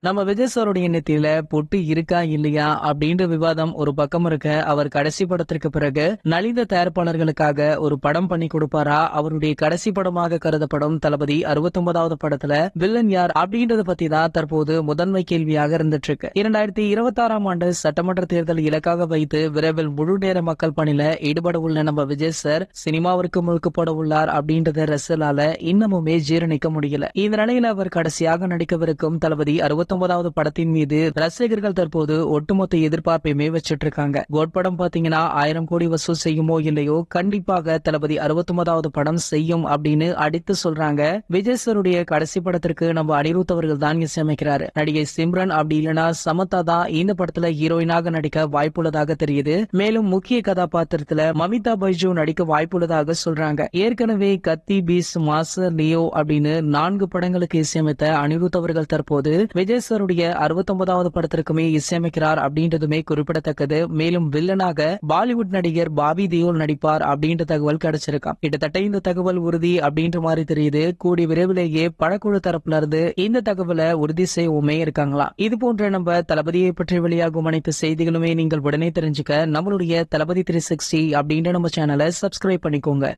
நம்ம விஜய் சாருடைய நெத்தியில பொட்டு இருக்கா இல்லையா அப்படின்ற விவாதம் ஒரு பக்கம் இருக்க, அவர் கடைசி படத்திற்கு பிறகு நலிந்த தயாரிப்பாளர்களுக்காக ஒரு படம் பண்ணி கொடுப்பாரா, அவருடைய கடைசி படமாக கருதப்படும் தளபதி 69வது படத்துல வில்லன் யார் அப்படின்றத பத்தி தான் தற்போது முதன்மை கேள்வியாக இருந்துட்டு இருக்கு. 2026ஆம் ஆண்டு சட்டமன்ற தேர்தல் இலக்காக வைத்து விரைவில் முழு நேர மக்கள் பணியில ஈடுபட உள்ள நம்ம விஜய் சார் சினிமாவிற்கு முழுக்க போட உள்ளார் அப்படின்றத ரசிகளால இன்னமுமே ஜீரணிக்க முடியல. இந்த நிலையில அவர் கடைசியாக நடிக்கவிருக்கும் தளபதி 69வது படத்தின் மீது ரசிகர்கள் தற்போது ஒட்டுமொத்த எதிர்பார்ப்பையுமே வச்சிட்டு இருக்காங்க. கோட் படம் பாத்தீங்கன்னா 1000 கோடி வசூல் செய்யுமோ இல்லையோ, கண்டிப்பாக தளபதி 69வது படம் செய்யும் அப்படின்னு அடித்து சொல்றாங்க. விஜய் சாருடைய கடைசி படத்திற்கு நம்ம அனிருத் அவர்கள் தான் இசையமைக்கிறாரு. நடிகை சிம்ரன் அப்படி இல்லைன்னா சமந்தா தான் இந்த படத்துல ஹீரோயினாக நடிக்க வாய்ப்புள்ளதாக தெரியுது. மேலும் முக்கிய கதாபாத்திரத்துல மமிதா பைஜு நடிக்க வாய்ப்புள்ளதாக சொல்றாங்க. ஏற்கனவே கத்தி, பீஸ், மாஸ்டர், லியோ அப்படின்னு 4 படங்களுக்கு இசையமைத்த அனிருத் அவர்கள் தற்போது விஜய் சாருடைய 69வது படத்திற்குமே இசையமைக்கிறார் அப்படின்றதுமே குறிப்பிடத்தக்கது. மேலும் வில்லனாக பாலிவுட் நடிகர் பாபி தியோல் நடிப்பார் அப்படின்ற தகவல் கிடைச்சிருக்காம். கிட்டத்தட்ட இந்த தகவல் உறுதி அப்படின்ற மாதிரி தெரியுது. கூடிய விரைவிலேயே படக்குழு தரப்புல இருந்து இந்த தகவலை உறுதி செய்யவுமே இருக்காங்களா. இது போன்ற நம்ம தளபதியை பற்றி வெளியாகும் அனைத்து செய்திகளுமே நீங்கள் உடனே தெரிஞ்சுக்க நம்மளுடைய தளபதி 360 அப்படின்ற நம்ம சேனலை சப்ஸ்கிரைப் பண்ணிக்கோங்க.